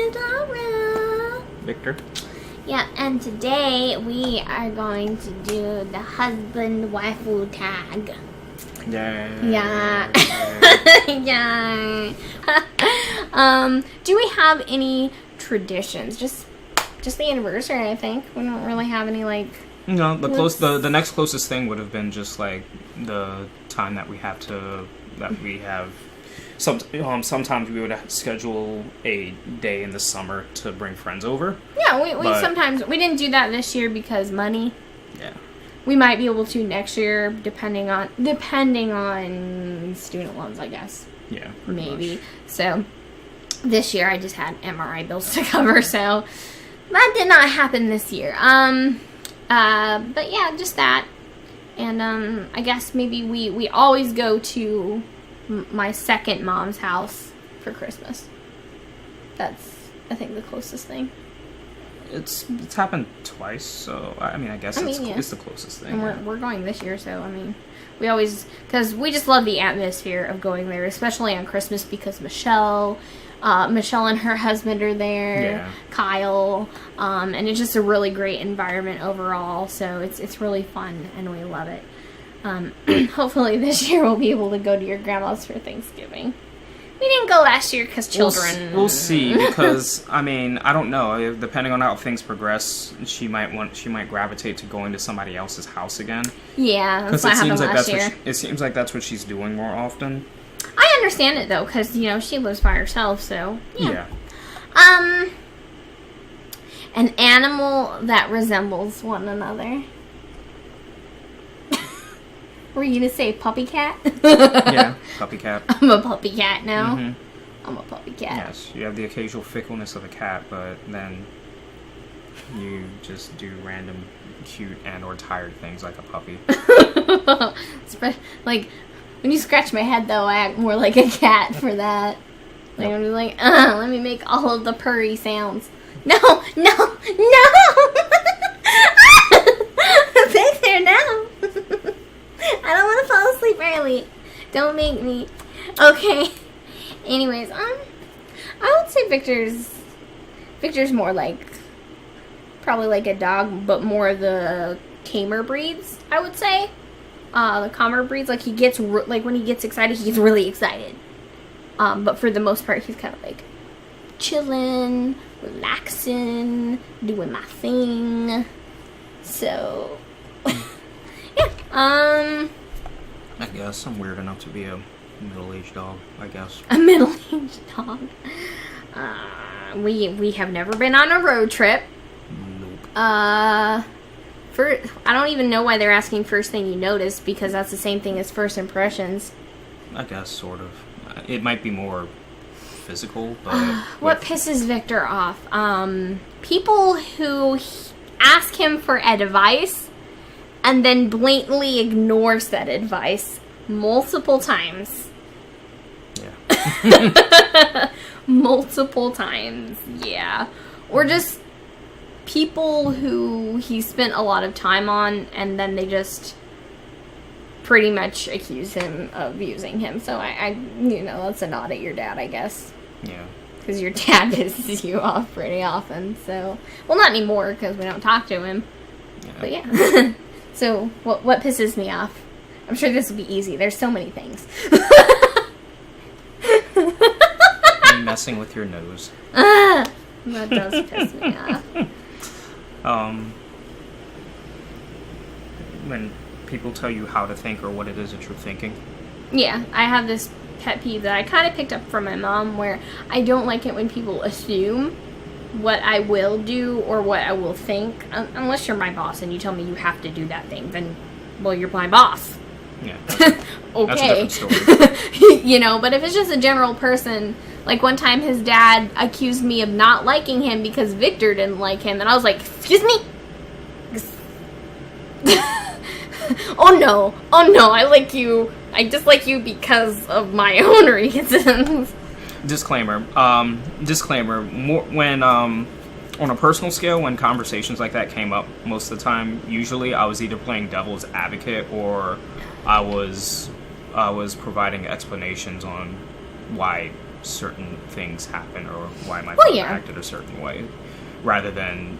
is Laura. Victor. Yeah, and today we are going to do the husband wifu tag. Yeah. Yeah. Do we have any traditions? Just the anniversary, I think. We don't really have any No, the next closest thing would have been just like the time that we have. Sometimes we would schedule a day in the summer to bring friends over. Yeah, we sometimes we didn't do that this year because money. Yeah. We might be able to next year, depending on student loans, I guess. Yeah. Maybe. Much. So this year I just had MRI bills to cover, so that did not happen this year. But yeah, just that. And I guess maybe we always go to my second mom's house for Christmas. That's, I think, the closest thing. It's happened twice, so I guess it's the closest thing. And we're going this year, so we always, because we just love the atmosphere of going there, especially on Christmas, because Michelle and her husband are there, yeah. Kyle, and it's just a really great environment overall. So it's really fun, and we love it. Hopefully this year we'll be able to go to your grandma's for Thanksgiving. We didn't go last year because children. We'll see, because I don't know. Depending on how things progress, she might gravitate to going to somebody else's house again. Yeah, that's what happened last year. It seems like that's what she's doing more often. I understand it though, because she lives by herself, so yeah. An animal that resembles one another. Were you gonna say puppy cat? Yeah, puppy cat. I'm a puppy cat now. Mm-hmm. I'm a puppy cat. Yes, you have the occasional fickleness of a cat, but then you just do random cute and or tired things like a puppy. Like, when you scratch my head, though, I act more like a cat for that. Like, I'm just like, let me make all of the purry sounds. No! Back there now! I don't want to fall asleep early. Don't make me. Okay. Anyways, I would say Victor's more probably like a dog, but more of the tamer breeds, I would say. The calmer breeds, he gets, when he gets excited, he gets really excited. But for the most part, he's kind of chilling, relaxing, doing my thing. So, yeah. I guess I'm weird enough to be a middle-aged dog, I guess. A middle-aged dog. We have never been on a road trip. Nope. I don't even know why they're asking first thing you notice, because that's the same thing as first impressions. I guess, sort of. It might be more physical, but... What pisses Victor off? People who ask him for advice and then blatantly ignores that advice multiple times. Yeah. Multiple times, yeah. Or just people who he spent a lot of time on, and then they just pretty much accuse him of using him. So I that's a nod at your dad, I guess. Yeah. Because your dad pisses you off pretty often. So, well, not anymore because we don't talk to him. Yeah. But yeah. So what pisses me off? I'm sure this will be easy. There's so many things. Me messing with your nose. That does piss me off. When people tell you how to think or what it is that you're thinking. Yeah, I have this pet peeve that I kind of picked up from my mom, where I don't like it when people assume what I will do or what I will think. Unless you're my boss and you tell me you have to do that thing, then, well, you're my boss. Yeah. Okay. That's a different story. But if it's just a general person, like one time his dad accused me of not liking him because Victor didn't like him, and I was like, excuse me? Oh no, I like you. I dislike you because of my own reasons. Disclaimer. When on a personal scale, when conversations like that came up, most of the time, usually I was either playing devil's advocate or I was providing explanations on why certain things happen or why my Well, father yeah. acted a certain way, rather than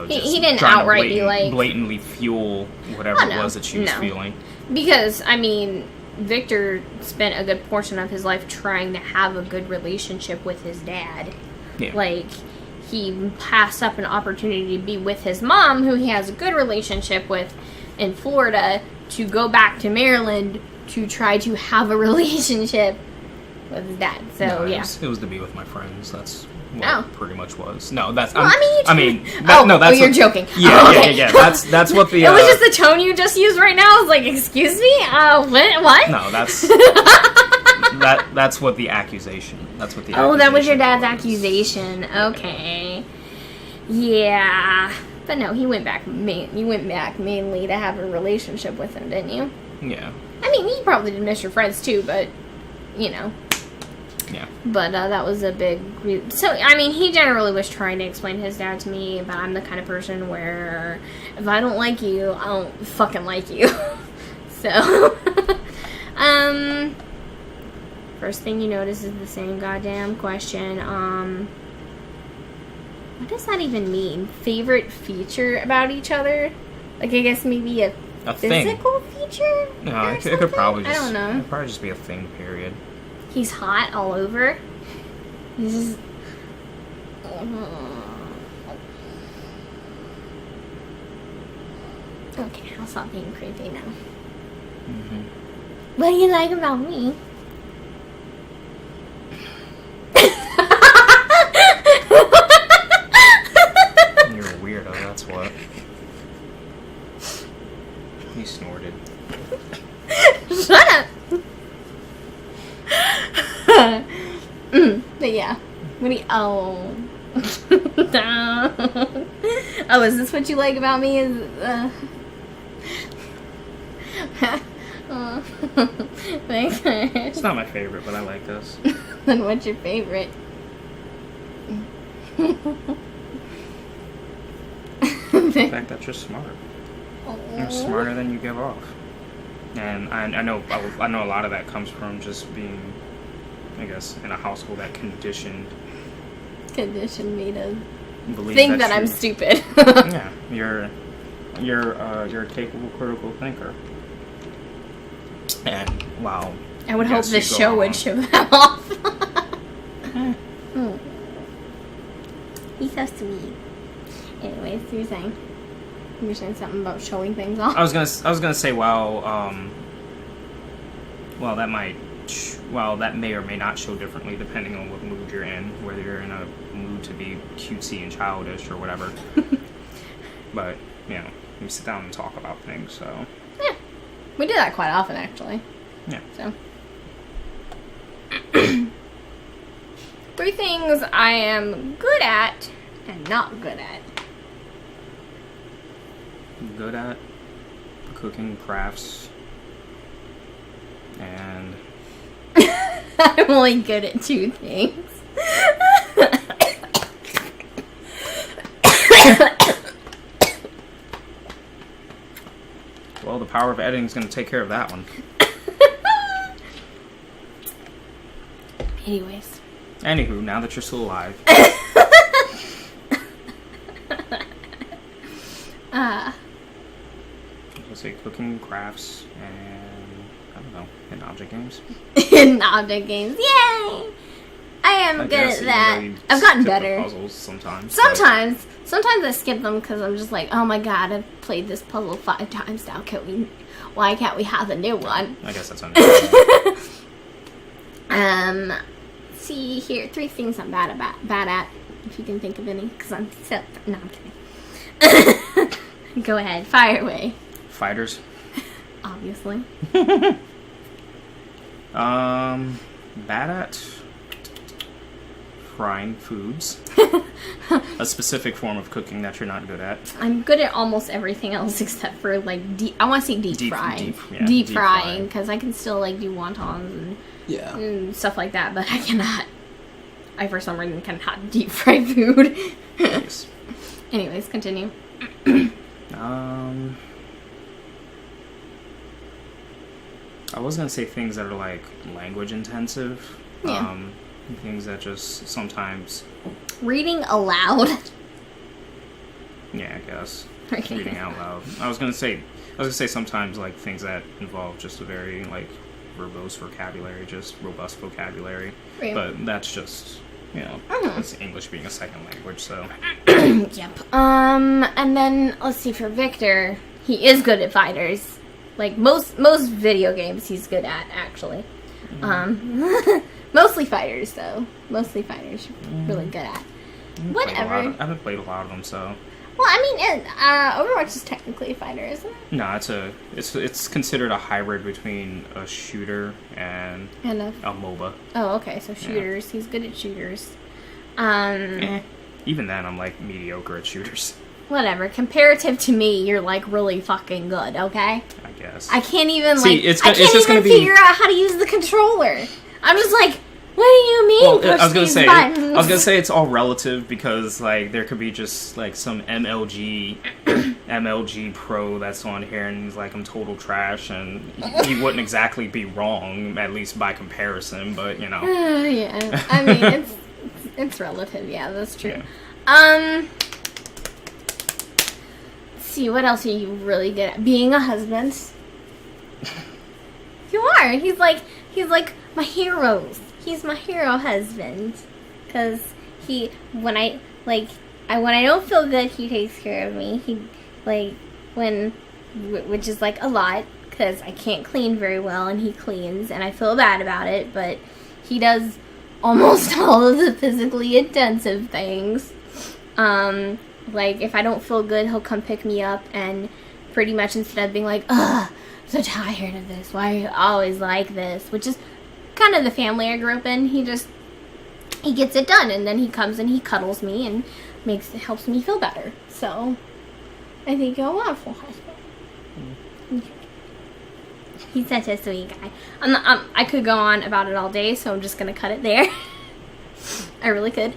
just He didn't trying to outright be like... blatantly fuel whatever Oh, no. it was that she was feeling. Because, I mean, Victor spent a good portion of his life trying to have a good relationship with his dad. Yeah. Like, he passed up an opportunity to be with his mom, who he has a good relationship with in Florida, to go back to Maryland to try to have a relationship with his dad. So, No, yeah. it was to be with my friends. That's what it pretty much was. No, that's... Well, that's you're joking. Yeah, oh, okay. yeah. That's what the... It was just the tone you just used right now. I was like, excuse me? What? No, that's... that's what the accusation... That's what the Oh, that was your dad's was. accusation. Okay. Yeah. But no, you went back mainly to have a relationship with him, didn't you? Yeah. I mean, you probably did miss your friends too, but, you know. Yeah. But that was a big... So, I mean, he generally was trying to explain his dad to me, but I'm the kind of person where if I don't like you, I don't fucking like you. So, first thing you notice is the same goddamn question. What does that even mean? Favorite feature about each other? Like, I guess maybe a physical feature? No, it could probably just... I don't know. It could probably just be a thing, period. He's hot all over. He's just... Okay, I'll stop being creepy now. Mm-hmm. What do you like about me? You're a weirdo, that's what. He snorted. Shut up! But yeah. What do you... Oh. Oh, is this what you like about me? Thanks. It's not my favorite, but I like this. Then what's your favorite? The fact that you're smart. You're smarter than you give off. And I know a lot of that comes from just being, I guess, in a household that conditioned me to believe think that I'm stupid. Yeah, you're a capable critical thinker. And wow. I would hope this show would show that off. He's so sweet. Anyways, you were saying something about showing things off. I was gonna say, well, that may or may not show differently depending on what mood you're in, whether you're in a mood to be cutesy and childish or whatever. But you know, we sit down and talk about things. So yeah, we do that quite often, actually. Yeah. So 3 things I am good at and not good at. Good at cooking, crafts, and I'm only good at 2 things. well, the power of editing is going to take care of that one. Anyways. Anywho, now that you're still alive. Let's say cooking, crafts, and I don't know, and object games. In object games, yay! I am good at that. I've gotten better. Puzzles sometimes. Sometimes I skip them because I'm just like, oh my god, I've played this puzzle 5 times now. Why can't we have a new one? I guess that's understandable. See here, 3 things I'm bad at. If you can think of any, because I'm kidding. Go ahead, fire away. Fighters. Obviously. Bad at frying foods. A specific form of cooking that you're not good at. I'm good at almost everything else except for like I want to say deep frying. Deep frying, because I can still like do wontons and stuff like that, but I cannot. I for some reason cannot deep fry food. Yes. Anyways, continue. I was gonna say things that are like language intensive. Yeah. Things that just sometimes... Reading aloud. Yeah, I guess. Okay. Reading out loud. I was gonna say sometimes, like, things that involve just a very, like, robust vocabulary, Right. But that's just, you know, Mhm. it's English being a second language, so... Yep. And then, let's see, for Victor, he is good at fighters. Like, most video games he's good at, actually. Mostly fighters, though. Mostly fighters, really good at. Whatever. I haven't played a lot of them, so... Well, I mean, Overwatch is technically a fighter, isn't it? No, it's considered a hybrid between a shooter and a MOBA. Oh, okay, so shooters. He's good at shooters. Even then, I'm, like, mediocre at shooters. Whatever. Comparative to me, you're, like, really fucking good, okay? I guess. I can't even, figure out how to use the controller. I'm just like, what do you mean? Well, push I was buttons? gonna say it's all relative because, like, there could be just, like, some MLG pro that's on here and he's like, I'm total trash, and he wouldn't exactly be wrong, at least by comparison, but, you know. Yeah, I mean, it's relative, yeah, that's true. Yeah. Let's see, what else are you really good at? Being a husband. You are. He's like my heroes. He's my hero husband. Cause when I don't feel good, he takes care of me. Which is like a lot, cause I can't clean very well, and he cleans, and I feel bad about it. But he does almost all of the physically intensive things. Like, if I don't feel good, he'll come pick me up, and pretty much instead of being like, ugh, I'm so tired of this, why are you always like this? Which is kind of the family I grew up in. He gets it done, and then he comes and he cuddles me and helps me feel better. So, I think you're a wonderful husband. He's such a sweet guy. I could go on about it all day, so I'm just going to cut it there. I really could.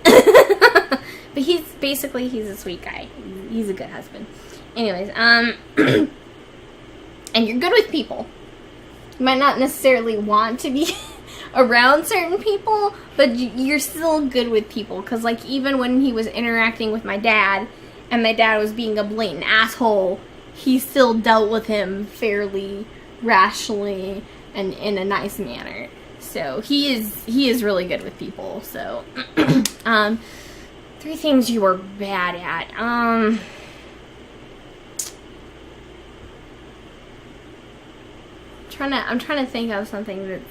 But he's a sweet guy. He's a good husband. Anyways, and you're good with people. You might not necessarily want to be around certain people, but you're still good with people. Because, like, even when he was interacting with my dad, and my dad was being a blatant asshole, he still dealt with him fairly rationally and in a nice manner. So he is really good with people. So 3 things you were bad at. I'm trying to think of something that's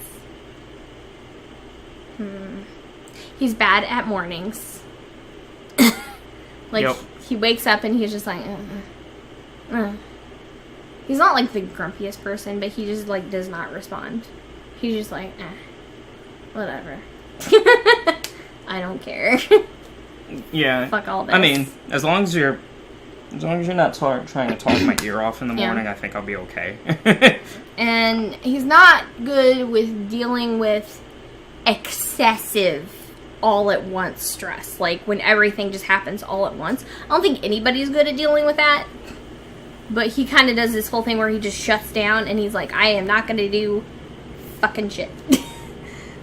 he's bad at mornings. Like, yep. He wakes up and he's just like he's not like the grumpiest person, but he just like does not respond. He's just like whatever. I don't care. Yeah. Fuck all this. I mean, as long as you're not trying to talk my ear off in the morning, I think I'll be okay. And he's not good with dealing with excessive all at once stress. Like, when everything just happens all at once. I don't think anybody's good at dealing with that. But he kind of does this whole thing where he just shuts down and he's like, I am not going to do fucking shit.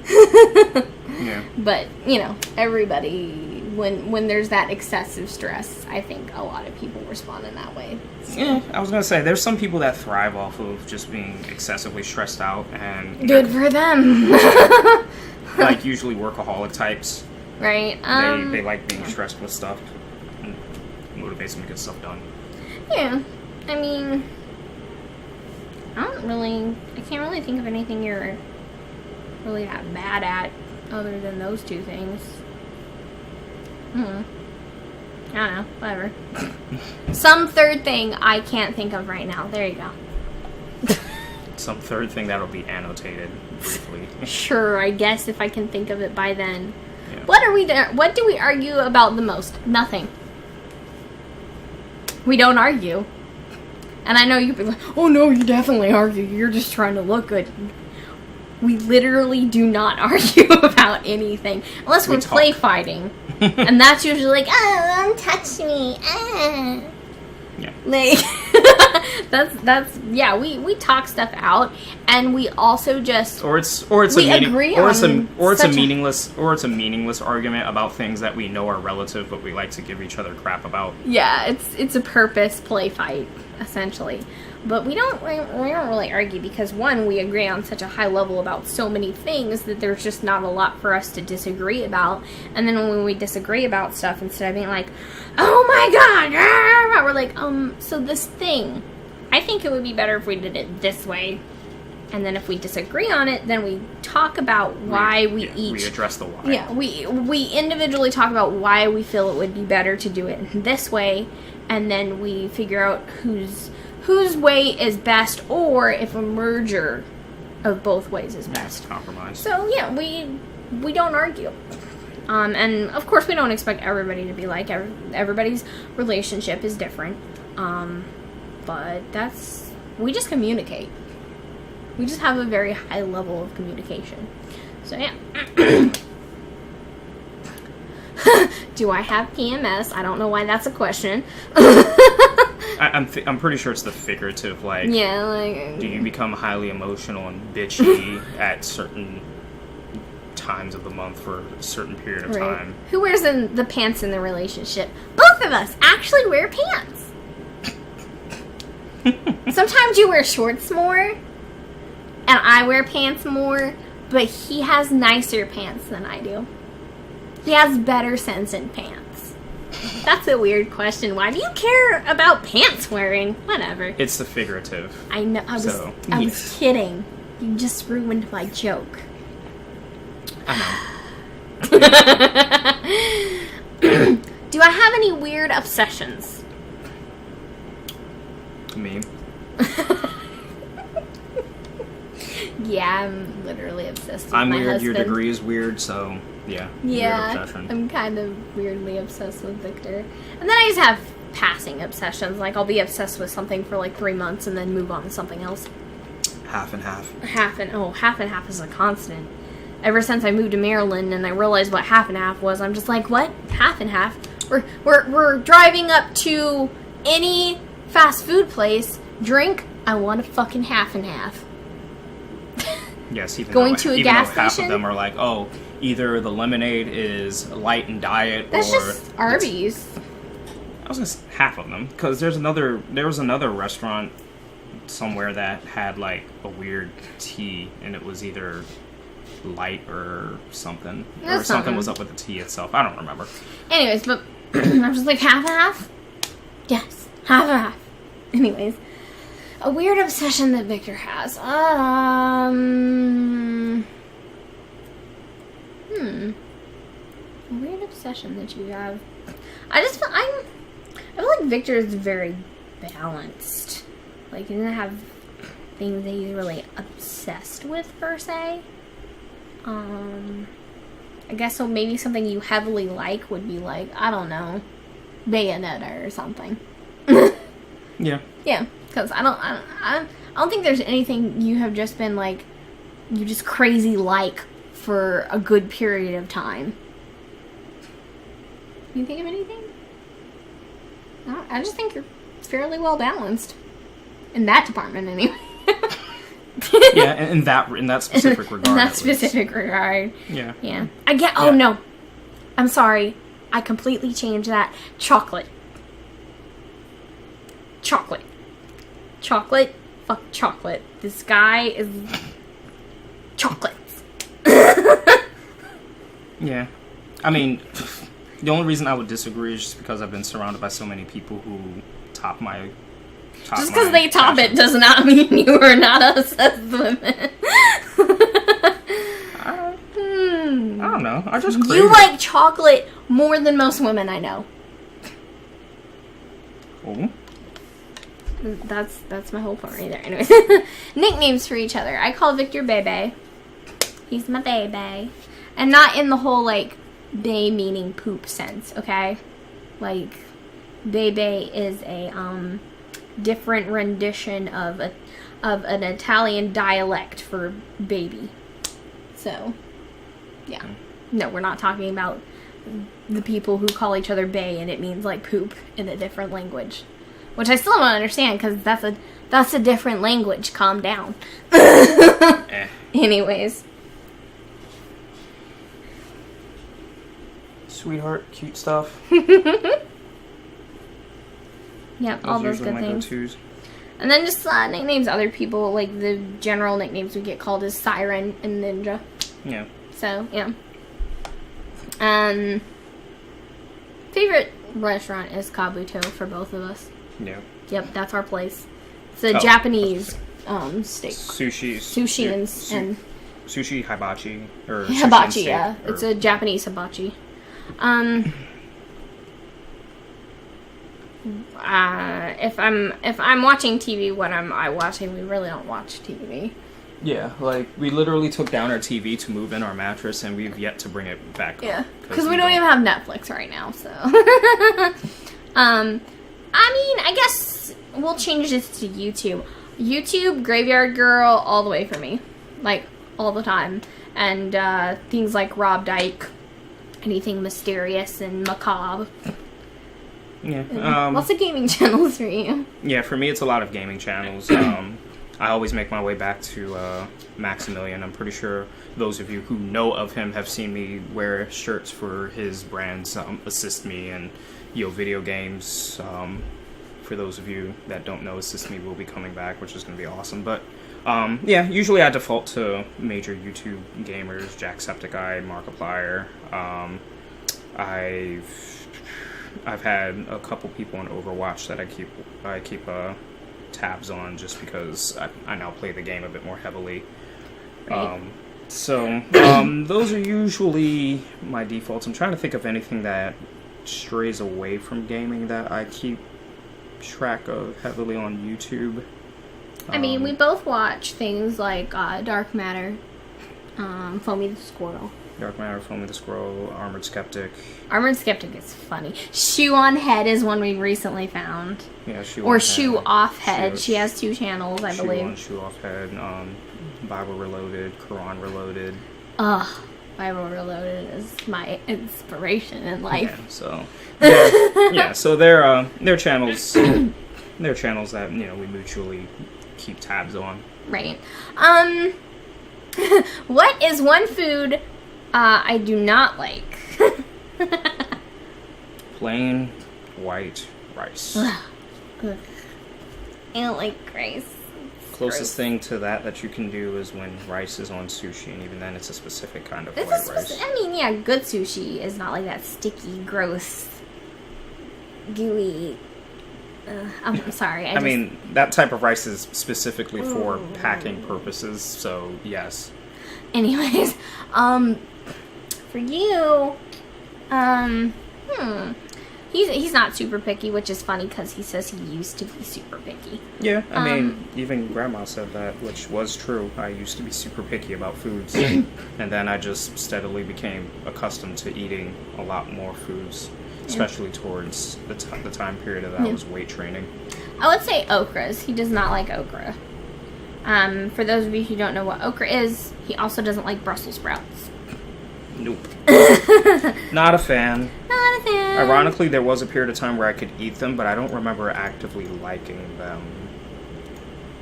Yeah. But, you know, everybody, when there's that excessive stress, I think a lot of people respond in that way. So. Yeah, I was going to say, there's some people that thrive off of just being excessively stressed out and... Good for them. Like, usually workaholic types. Right. They like being stressed with stuff. And motivates them to get stuff done. Yeah. I mean, I can't really think of anything you're really that bad at other than those 2 things. I don't know. Whatever. Some third thing I can't think of right now. There you go. Some third thing that'll be annotated briefly. Sure, I guess if I can think of it by then. Yeah. What do we argue about the most? Nothing. We don't argue. And I know you'd be like, oh no, you definitely argue. You're just trying to look good. We literally do not argue about anything. Unless we're play fighting. And that's usually like, oh, don't touch me. Ah. Yeah. Like, That's yeah. We talk stuff out, and we also just or it's we agree on a meaningless argument about things that we know are relative, but we like to give each other crap about. Yeah, it's a purpose play fight essentially, but we don't really argue because one, we agree on such a high level about so many things that there's just not a lot for us to disagree about. And then when we disagree about stuff, instead of being like, oh my god, we're like, so this thing, I think it would be better if we did it this way. And then if we disagree on it, then we talk about why we address the why. Yeah, we individually talk about why we feel it would be better to do it this way, and then we figure out whose way is best, or if a merger of both ways is best. Compromise. So yeah, we don't argue. And of course we don't expect everybody to be like everybody's relationship is different. But we just communicate. We just have a very high level of communication. So yeah. Do I have PMS? I don't know why that's a question. I'm pretty sure it's the figurative, like, yeah, like, do you become highly emotional and bitchy at certain times of the month for a certain period of time? Who wears the pants in the relationship? Both of us actually wear pants. Sometimes you wear shorts more, and I wear pants more, but he has nicer pants than I do. He has better sense in pants. That's a weird question. Why do you care about pants wearing? Whatever. It's the figurative. I know. I was kidding. You just ruined my joke. I know. Do I have any weird obsessions? Me? Yeah, I'm literally obsessed with I'm my weird, husband. your degree is weird, so yeah. Yeah, I'm kind of weirdly obsessed with Victor. And then I just have passing obsessions. Like, I'll be obsessed with something for like 3 months and then move on to something else. Half and half. Half and half is a constant. Ever since I moved to Maryland and I realized what half and half was, I'm just like, what? Half and half? We're driving up to any fast food place, drink, I want a fucking half and half. Yes, even going though, to a even gas though half station? of them are like, oh, either the lemonade is light and diet, That's or just Arby's. I was gonna say half of them, because there was another restaurant somewhere that had like a weird tea, and it was either light or something, or something was up with the tea itself. I don't remember. Anyways, but I'm just like, half and half? Yes, half and half. Anyways, a weird obsession that Victor has. A weird obsession that you have. I feel like Victor is very balanced. Like, he doesn't have things that he's really obsessed with, per se. I guess so. Maybe something you heavily like would be like, I don't know, Bayonetta or something. Yeah. Yeah, because I don't think there's anything you have just been like, you just crazy like for a good period of time. You think of anything? No, I just think you're fairly well balanced in that department, anyway. Yeah, in that specific regard. In that specific regard. Yeah. Yeah. I get. Oh no, I'm sorry. I completely changed that. Chocolate. Fuck chocolate. This guy is chocolates. Yeah. I mean, the only reason I would disagree is just because I've been surrounded by so many people who top my... Just because they top it does not mean you are not obsessed with it. I don't know. I just crave You like chocolate more than most women I know. Oh. That's my whole point right there. Anyways, nicknames for each other. I call Victor Bebe. He's my baby, and not in the whole like bay meaning poop sense. Okay, like Bebe is a different rendition of an Italian dialect for baby. So, yeah. No, we're not talking about the people who call each other bae and it means like poop in a different language. which I still don't understand because that's a different language. Calm down. Anyways. Sweetheart, cute stuff. Yep, all those good things. Go-tos. And then just nicknames other people, like the general nicknames we get called is Siren and Ninja. Yeah. So, yeah. Favorite restaurant is Kabuto for both of us. Yeah. Yep, that's our place. It's a Japanese steak. Sushi. And sushi hibachi or hibachi, steak, yeah. or... It's a Japanese hibachi. If I'm watching TV, what am I watching? We really don't watch TV. Yeah, like we literally took down our TV to move in our mattress, and we've yet to bring it back. Yeah, because we don't even have Netflix right now. So, I mean, I guess we'll change this to YouTube. YouTube, Graveyard Girl, all the way for me, like all the time, and things like Rob Dyke, anything mysterious and macabre. Yeah. Lots of gaming channels for you. Yeah, for me, it's a lot of gaming channels. I always make my way back to Maximilian. I'm pretty sure those of you who know of him have seen me wear shirts for his brands, Assist Me and Video Games. For those of you that don't know, Assist Me will be coming back, which is going to be awesome. But yeah, usually I default to major YouTube gamers, Jacksepticeye, Markiplier. I've had a couple people on Overwatch that I keep tabs on just because I now play the game a bit more heavily. Right. Those are usually my defaults. I'm trying to think of anything that strays away from gaming that I keep track of heavily on YouTube. I mean, we both watch things like Dark Matter, Foamy the Squirrel. Dark Matter, Foamy the Squirrel, Armored Skeptic. Armored Skeptic is funny. Shoe on Head is one we recently found. Yeah, Shoe Off Head. She has 2 channels, I believe. Shoe on, Shoe Off Head, Bible Reloaded, Quran Reloaded. Ugh, Bible Reloaded is my inspiration in life. Yeah, so they're channels. They're channels that we mutually keep tabs on. Right. What is one food I do not like? Plain white rice. I don't like rice. Closest thing to that you can do is when rice is on sushi, and even then it's a specific kind of white rice. I mean, yeah, good sushi is not like that sticky, gross, gooey. I'm sorry. I mean, that type of rice is specifically for packing purposes, so yes. Anyways, for you, he's not super picky, which is funny because he says he used to be super picky. Yeah, I mean, even Grandma said that, which was true. I used to be super picky about foods, and then I just steadily became accustomed to eating a lot more foods, especially towards the time period that I was weight training. I would say okras. He does not like okra. For those of you who don't know what okra is, he also doesn't like Brussels sprouts. Nope. Not a fan. Not a fan. Ironically, there was a period of time where I could eat them, but I don't remember actively liking them.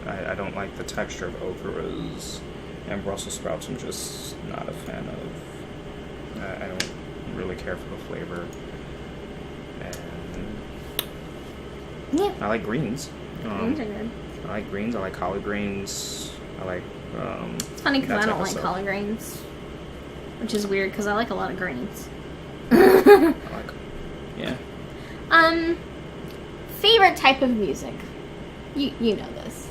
I don't like the texture of okras, and Brussels sprouts I'm just not a fan of. I don't really care for the flavor. And yeah. I like greens. Greens are good. I like greens. I like collard greens. I like. It's funny because I don't like collard greens, which is weird because I like a lot of greens. Yeah. Favorite type of music? You know this.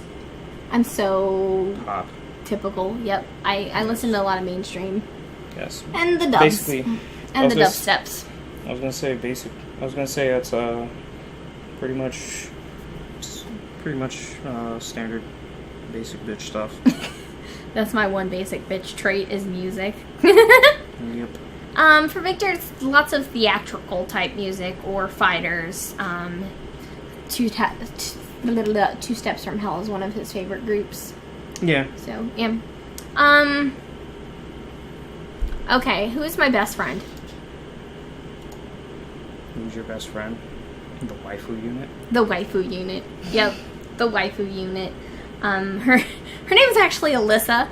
I'm so pop. Typical. Yep. I listen to a lot of mainstream. Yes. And the dubs. Basically. And the dubsteps. I was gonna say basic. I was gonna say it's pretty much standard basic bitch stuff. That's my one basic bitch trait is music. Yep. For Victor, it's lots of theatrical type music or fighters. Two Steps from Hell is one of his favorite groups. Yeah. So yeah. Okay, who is my best friend? Who's your best friend? The waifu unit? The waifu unit. Yep, the waifu unit. Her name is actually Alyssa,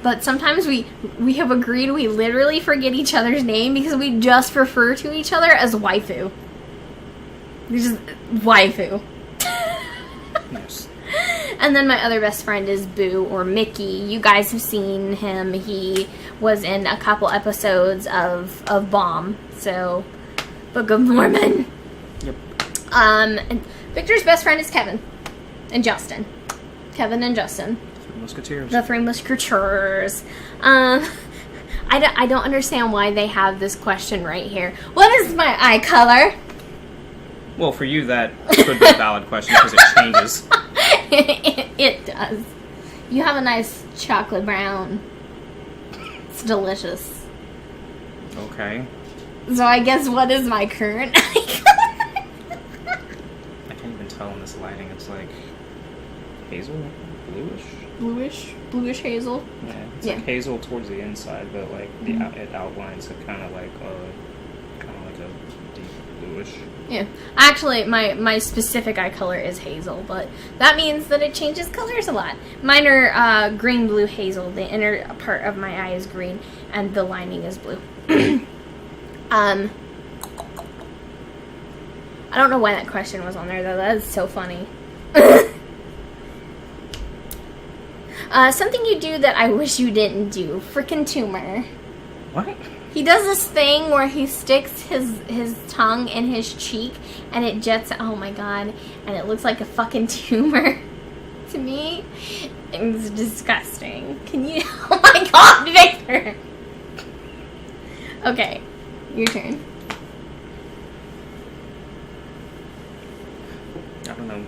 but sometimes we have agreed we literally forget each other's name because we just refer to each other as waifu. We just waifu. Yes. And then my other best friend is Boo, or Mickey. You guys have seen him. He was in a couple episodes of Bomb. So, Book of Mormon. Yep. And Victor's best friend is Kevin and Justin. Kevin and Justin. Three Musketeers. The Three Musketeers. I don't understand why they have this question right here. What is my eye color? Well, for you, that could be a valid question because it changes. It does. You have a nice chocolate brown. It's delicious. Okay. So I guess what is my current eye color? I can't even tell in this lighting. It's like hazel, Bluish hazel. Yeah, it's like hazel towards the inside, but like it outlines it kind of like a deep bluish. Yeah, actually, my specific eye color is hazel, but that means that it changes colors a lot. Mine are green, blue, hazel. The inner part of my eye is green, and the lining is blue. I don't know why that question was on there, though. That is so funny. Something you do that I wish you didn't do. Frickin' tumor. What? He does this thing where he sticks his tongue in his cheek and it jets, oh my god, and it looks like a fucking tumor to me. It's disgusting. Can you, oh my god, Victor! Okay, your turn. I don't know,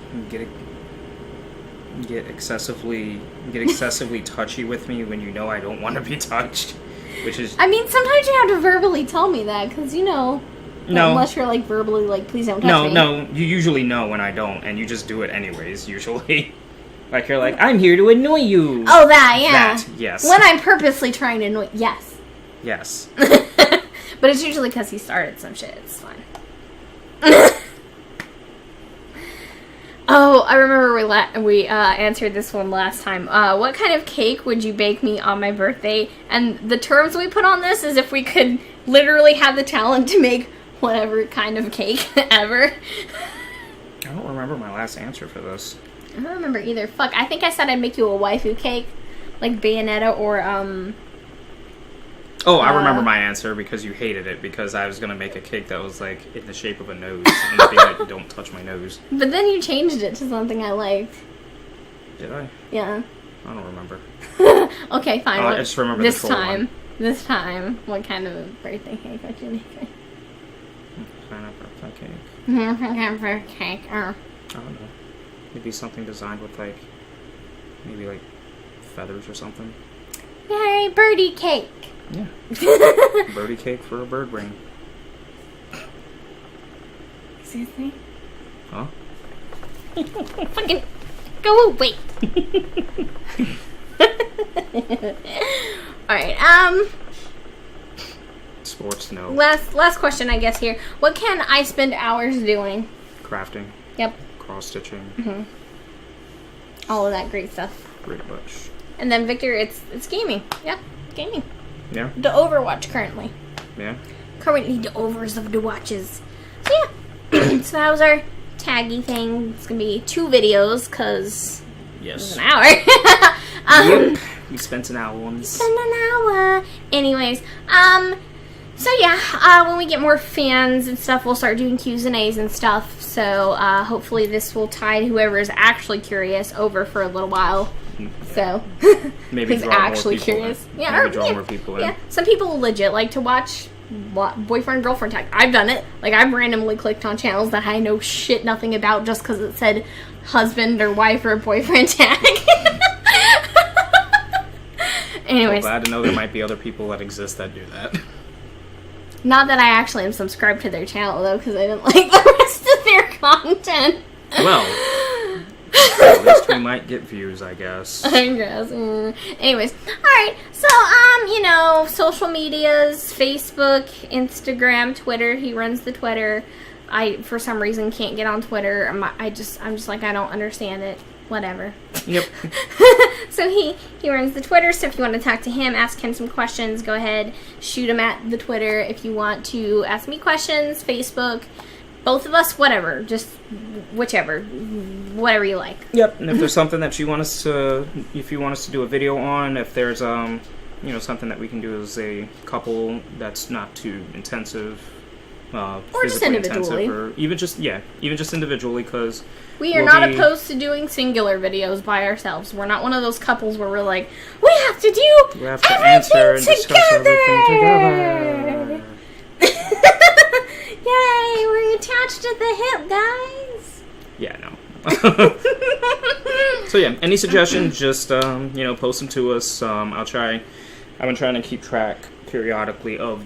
get excessively touchy with me when you know I don't want to be touched. Which is... I mean, sometimes you have to verbally tell me that, because, you know... No. Unless you're, like, verbally, like, please don't touch me. No, you usually know when I don't, and you just do it anyways, usually. Like, you're like, I'm here to annoy you! Oh, that, yeah. That, yes. When I'm purposely trying to annoy... Yes. Yes. But it's usually because he started some shit. It's fine. Oh, I remember we answered this one last time. What kind of cake would you bake me on my birthday? And the terms we put on this is if we could literally have the talent to make whatever kind of cake ever. I don't remember my last answer for this. I don't remember either. Fuck, I think I said I'd make you a waifu cake. Like bayonetta or, Oh, I remember my answer because you hated it because I was going to make a cake that was, like, in the shape of a nose. And it'd be like, don't touch my nose. But then you changed it to something I liked. Did I? Yeah. I don't remember. Okay, fine. I just remember this the troll time. one. This time, what kind of birthday cake would you make me? Kind of birthday cake. Birthday cake. I don't know. Maybe something designed with, like, maybe, like, feathers or something. Yay, birdie cake. Yeah. Birdie cake for a bird brain. Excuse me? Huh? Fucking go away. Alright, Sports, no. last question, I guess, here. What can I spend hours doing? Crafting. Yep. Cross-stitching. Mm-hmm. All of that great stuff. Pretty much. And then, Victor, it's gaming. Yeah, gaming. Yeah? The Overwatch, currently. Yeah? Currently the overs of the watches. So yeah. So that was our taggy thing. It's gonna be 2 videos, because Yes. it was an hour. Yep. We spent an hour on this. Spend an hour. Anyways, so yeah, when we get more fans and stuff, we'll start doing Q's and A's and stuff. So hopefully this will tide whoever is actually curious over for a little while. So Maybe who's draw actually more people curious. in. Yeah, Maybe or, draw yeah, more people in. yeah. Some people legit like to watch boyfriend girlfriend tag. I've done it. Like, I've randomly clicked on channels that I know shit nothing about just because it said husband or wife or boyfriend tag. Anyways, Well, glad to know there might be other people that exist that do that. not that I actually am subscribed to their channel though, because I didn't like the rest of their content. Well, At least we might get views, I guess. I guess. Anyways, alright. So, social medias, Facebook, Instagram, Twitter. He runs the Twitter. I, for some reason, can't get on Twitter. I'm just like, I don't understand it. Whatever. Yep. So he runs the Twitter, so if you want to talk to him, ask him some questions, go ahead, shoot him at the Twitter. If you want to ask me questions, Facebook, both of us, whatever, just whichever, whatever you like. Yep. And if there's something that you want us to do a video on, if there's something that we can do as a couple that's not too intensive, or just individually, or even just individually, because we are not opposed to doing singular videos by ourselves. We're not one of those couples where we're like, we have to answer and discuss everything together. Yay, we're attached at the hip, guys. Yeah, no. So yeah, any suggestions, just post them to us. I've been trying to keep track periodically of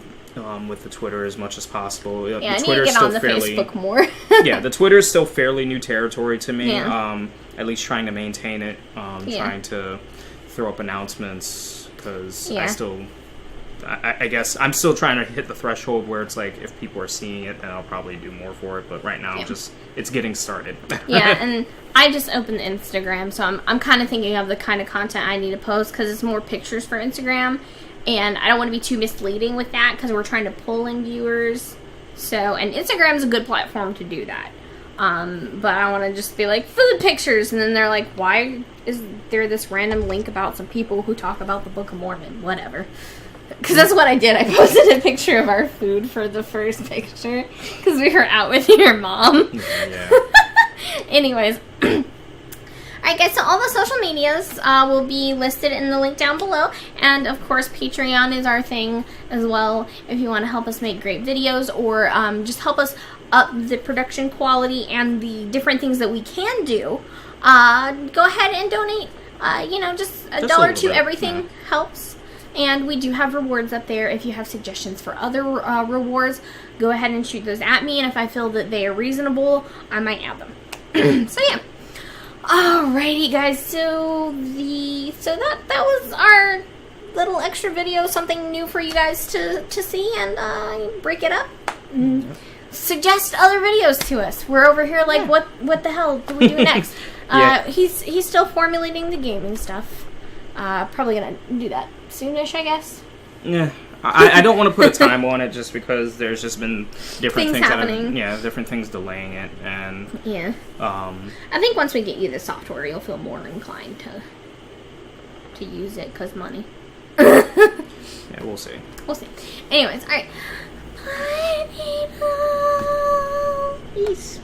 with the Twitter as much as possible. Yeah, the I need Twitter's to get on the Facebook more. Yeah, the Twitter is still fairly new territory to me. Yeah. At least trying to maintain it. Trying to throw up announcements, because I guess I'm still trying to hit the threshold where it's like, if people are seeing it, then I'll probably do more for it. But right now, it's getting started. Yeah, and I just opened Instagram, so I'm kind of thinking of the kind of content I need to post, because it's more pictures for Instagram. And I don't want to be too misleading with that, because we're trying to pull in viewers. So, and Instagram's a good platform to do that. But I want to just be like, food pictures, and then they're like, why is there this random link about some people who talk about the Book of Mormon? Whatever. Because that's what I did. I posted a picture of our food for the first picture, because we were out with your mom. Yeah. Anyways. Alright guys, so all the social medias will be listed in the link down below, and of course Patreon is our thing as well. If you want to help us make great videos, or just help us up the production quality and the different things that we can do, go ahead and donate. Just a dollar or two, everything helps. And we do have rewards up there. If you have suggestions for other rewards, go ahead and shoot those at me, and if I feel that they are reasonable, I might add them. So yeah. Alrighty guys, so that was our little extra video, something new for you guys to see, and break it up. Suggest other videos to us. We're over here like, what the hell do we do next? He's still formulating the gaming stuff. Probably gonna do that soonish, I guess. Yeah. I don't want to put a time on it, just because there's just been different things happening. Different things delaying it, and I think once we get you the software, you'll feel more inclined to use it, because money. Yeah, we'll see. We'll see. Anyways, all right. Peace.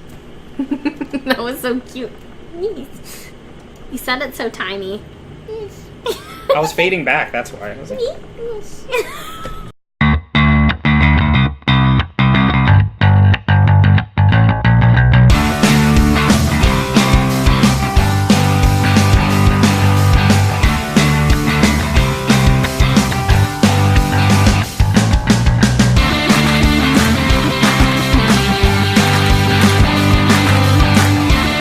That was so cute. Peace. You said it so tiny. I was fading back, that's why. I was like...